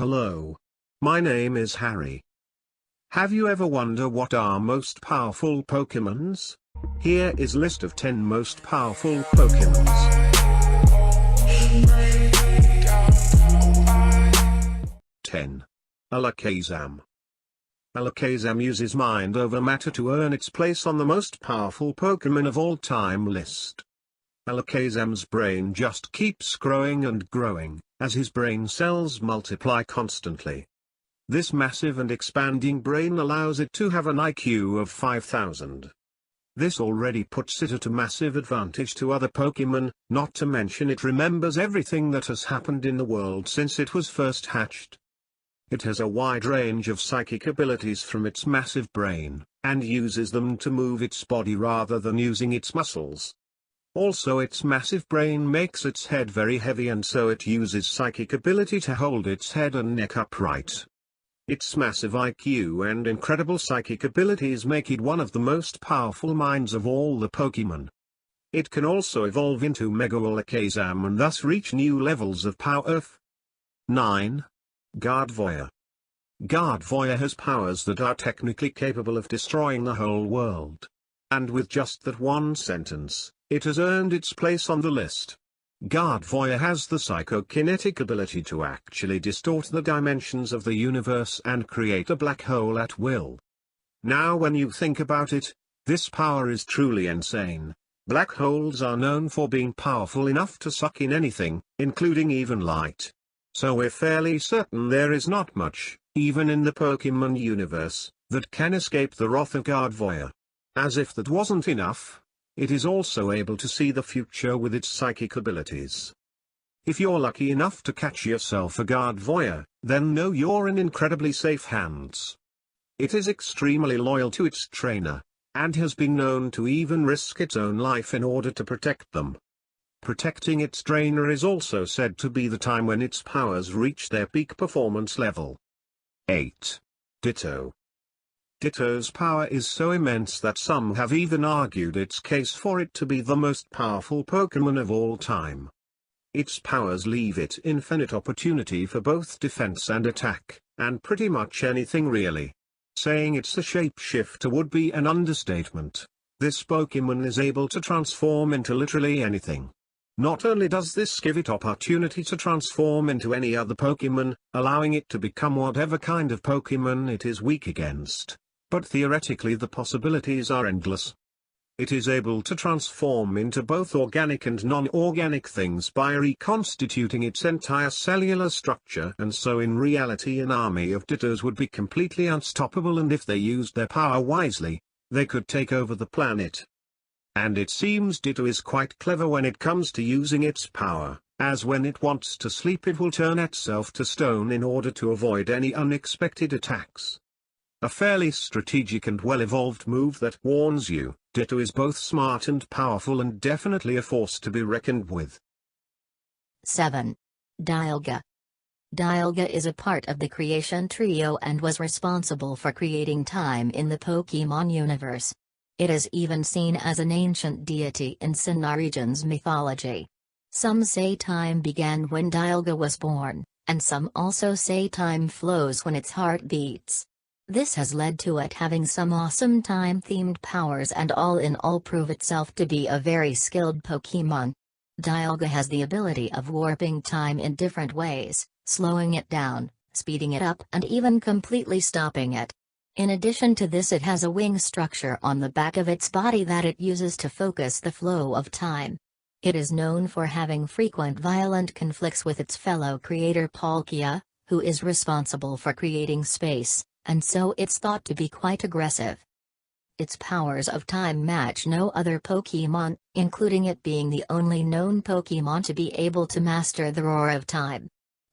Hello. My name is Harry. Have you ever wondered what are most powerful Pokémons? Here is list of 10 most powerful Pokémons. 10. Alakazam. Alakazam uses mind over matter to earn its place on the most powerful Pokémon of all time list. Alakazam's brain just keeps growing and growing, as his brain cells multiply constantly. This massive and expanding brain allows it to have an IQ of 5,000. This already puts it at a massive advantage to other Pokémon, not to mention it remembers everything that has happened in the world since it was first hatched. It has a wide range of psychic abilities from its massive brain, and uses them to move its body rather than using its muscles. Also, its massive brain makes its head very heavy, and so it uses psychic ability to hold its head and neck upright. Its massive IQ and incredible psychic abilities make it one of the most powerful minds of all the Pokémon. It can also evolve into Mega Alakazam and thus reach new levels of power. 9. Gardevoir. Gardevoir has powers that are technically capable of destroying the whole world. And with just that one sentence, it has earned its place on the list. Gardevoir has the psychokinetic ability to actually distort the dimensions of the universe and create a black hole at will. Now when you think about it, this power is truly insane. Black holes are known for being powerful enough to suck in anything, including even light. So we're fairly certain there is not much, even in the Pokémon universe, that can escape the wrath of Gardevoir. As if that wasn't enough, it is also able to see the future with its psychic abilities. If you're lucky enough to catch yourself a Gardevoir, then know you're in incredibly safe hands. It is extremely loyal to its trainer, and has been known to even risk its own life in order to protect them. Protecting its trainer is also said to be the time when its powers reach their peak performance level. 8. Ditto. Ditto's power is so immense that some have even argued its case for it to be the most powerful Pokémon of all time. Its powers leave it infinite opportunity for both defense and attack, and pretty much anything really. Saying it's a shapeshifter would be an understatement. This Pokémon is able to transform into literally anything. Not only does this give it opportunity to transform into any other Pokémon, allowing it to become whatever kind of Pokémon it is weak against, but theoretically the possibilities are endless. It is able to transform into both organic and non-organic things by reconstituting its entire cellular structure, and so in reality an army of Dittos would be completely unstoppable, and if they used their power wisely, they could take over the planet. And it seems Ditto is quite clever when it comes to using its power, as when it wants to sleep it will turn itself to stone in order to avoid any unexpected attacks. A fairly strategic and well-evolved move that warns you, Ditto is both smart and powerful and definitely a force to be reckoned with. 7. Dialga. Dialga is a part of the creation trio and was responsible for creating time in the Pokémon universe. It is even seen as an ancient deity in Sinnoh region's mythology. Some say time began when Dialga was born, and some also say time flows when its heart beats. This has led to it having some awesome time-themed powers and all in all prove itself to be a very skilled Pokémon. Dialga has the ability of warping time in different ways, slowing it down, speeding it up and even completely stopping it. In addition to this, it has a wing structure on the back of its body that it uses to focus the flow of time. It is known for having frequent violent conflicts with its fellow creator Palkia, who is responsible for creating space, and so it's thought to be quite aggressive. Its powers of time match no other Pokémon, including it being the only known Pokémon to be able to master the roar of time.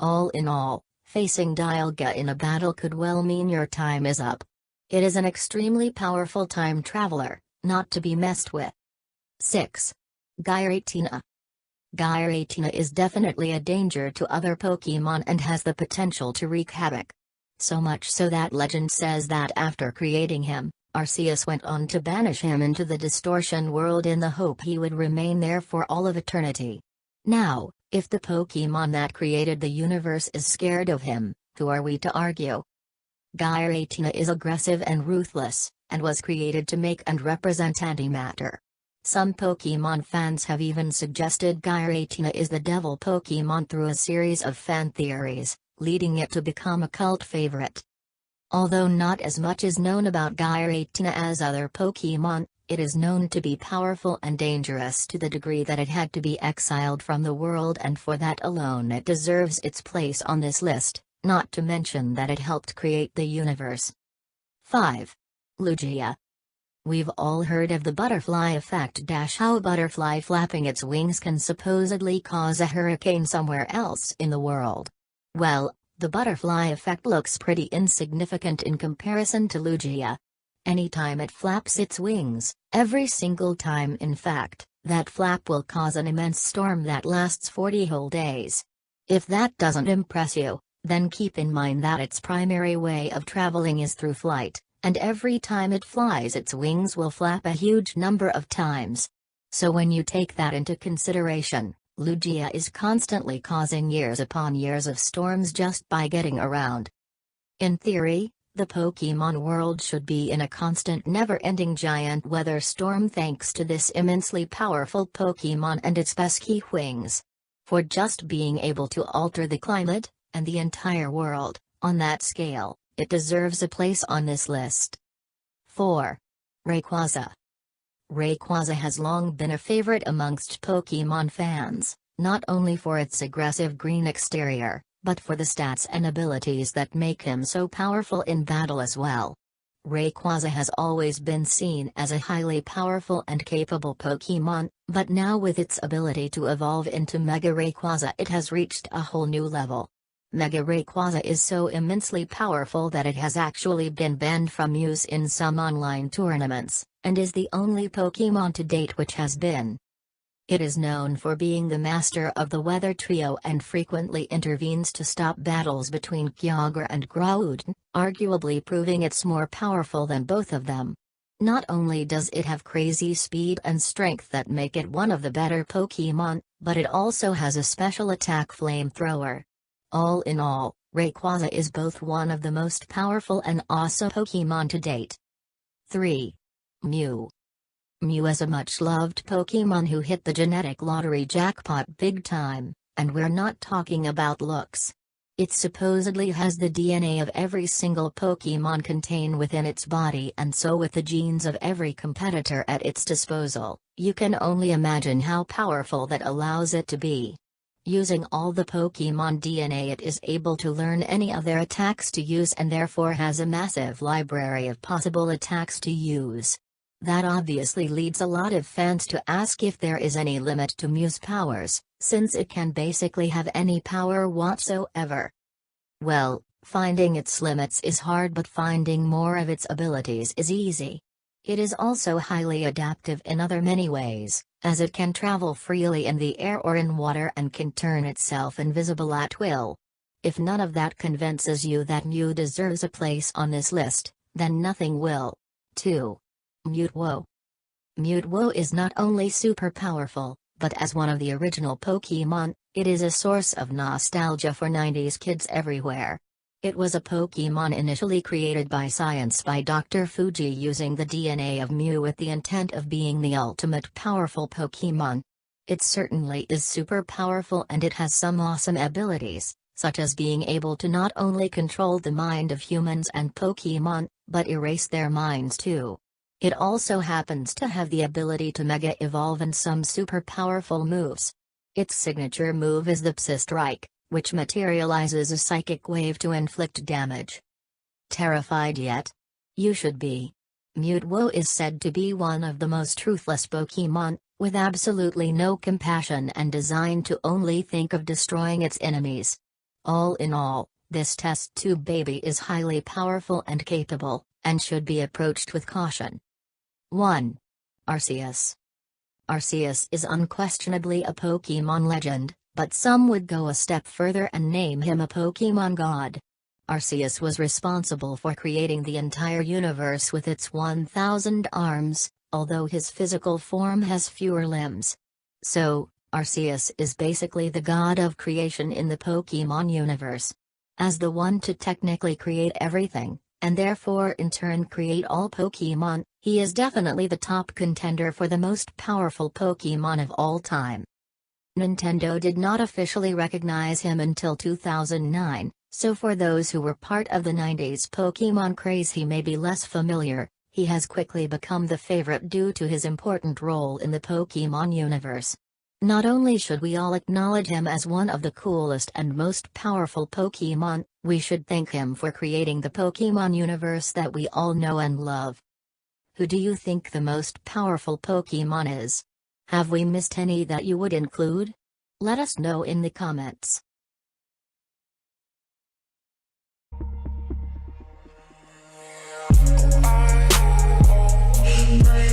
All in all, facing Dialga in a battle could well mean your time is up. It is an extremely powerful time traveler, not to be messed with. 6. Giratina. Giratina is definitely a danger to other Pokémon and has the potential to wreak havoc. So much so that legend says that after creating him, Arceus went on to banish him into the distortion world in the hope he would remain there for all of eternity. Now, if the Pokémon that created the universe is scared of him, Who are we to argue? Giratina is aggressive and ruthless, and was created to make and represent antimatter. Some Pokémon fans have even suggested Giratina is the devil Pokémon through a series of fan theories, leading it to become a cult favorite. Although not as much is known about Giratina as other Pokémon, it is known to be powerful and dangerous to the degree that it had to be exiled from the world, and for that alone it deserves its place on this list, not to mention that it helped create the universe. 5. Lugia. We've all heard of the butterfly effect. How a butterfly flapping its wings can supposedly cause a hurricane somewhere else in the world. Well, the butterfly effect looks pretty insignificant in comparison to Lugia. Anytime it flaps its wings, every single time in fact, that flap will cause an immense storm that lasts 40 whole days. If that doesn't impress you, then keep in mind that its primary way of traveling is through flight, and every time it flies its wings will flap a huge number of times. So when you take that into consideration, Lugia is constantly causing years upon years of storms just by getting around. In theory, the Pokémon world should be in a constant never-ending giant weather storm thanks to this immensely powerful Pokémon and its pesky wings. For just being able to alter the climate, and the entire world, on that scale, it deserves a place on this list. 4. Rayquaza. Rayquaza has long been a favorite amongst Pokémon fans, not only for its aggressive green exterior, but for the stats and abilities that make him so powerful in battle as well. Rayquaza has always been seen as a highly powerful and capable Pokémon, but now with its ability to evolve into Mega Rayquaza it has reached a whole new level. Mega Rayquaza is so immensely powerful that it has actually been banned from Muse in some online tournaments, and is the only Pokémon to date which has been. It is known for being the master of the Weather Trio and frequently intervenes to stop battles between Kyogre and Groudon, arguably proving it's more powerful than both of them. Not only does it have crazy speed and strength that make it one of the better Pokémon, but it also has a special attack Flamethrower. All in all, Rayquaza is both one of the most powerful and awesome Pokémon to date. 3. Mew. Mew is a much-loved Pokémon who hit the genetic lottery jackpot big time, and we're not talking about looks. It supposedly has the DNA of every single Pokémon contained within its body, and so with the genes of every competitor at its disposal, you can only imagine how powerful that allows it to be. Using all the Pokémon DNA, it is able to learn any of their attacks to use and therefore has a massive library of possible attacks to use. That obviously leads a lot of fans to ask if there is any limit to Mew's powers, since it can basically have any power whatsoever. Well, finding its limits is hard, but finding more of its abilities is easy. It is also highly adaptive in other many ways, as it can travel freely in the air or in water and can turn itself invisible at will. If none of that convinces you that Mew deserves a place on this list, then nothing will. 2. Mewtwo. Mewtwo is not only super powerful, but as one of the original Pokémon, it is a source of nostalgia for 90s kids everywhere. It was a Pokémon initially created by science by Dr. Fuji using the DNA of Mew with the intent of being the ultimate powerful Pokémon. It certainly is super powerful, and it has some awesome abilities, such as being able to not only control the mind of humans and Pokémon, but erase their minds too. It also happens to have the ability to Mega Evolve and some super powerful moves. Its signature move is the Psy-Strike, which materializes a psychic wave to inflict damage. Terrified yet? You should be. Mewtwo is said to be one of the most ruthless Pokémon, with absolutely no compassion and designed to only think of destroying its enemies. All in all, this test tube baby is highly powerful and capable, and should be approached with caution. 1. Arceus. Arceus is unquestionably a Pokémon legend, but some would go a step further and name him a Pokémon god. Arceus was responsible for creating the entire universe with its 1,000 arms, although his physical form has fewer limbs. So, Arceus is basically the god of creation in the Pokémon universe. As the one to technically create everything, and therefore in turn create all Pokémon, he is definitely the top contender for the most powerful Pokémon of all time. Nintendo did not officially recognize him until 2009, so for those who were part of the 90s Pokémon craze he may be less familiar. He has quickly become the favorite due to his important role in the Pokémon universe. Not only should we all acknowledge him as one of the coolest and most powerful Pokémon, we should thank him for creating the Pokémon universe that we all know and love. Who do you think the most powerful Pokémon is? Have we missed any that you would include? Let us know in the comments. Bye.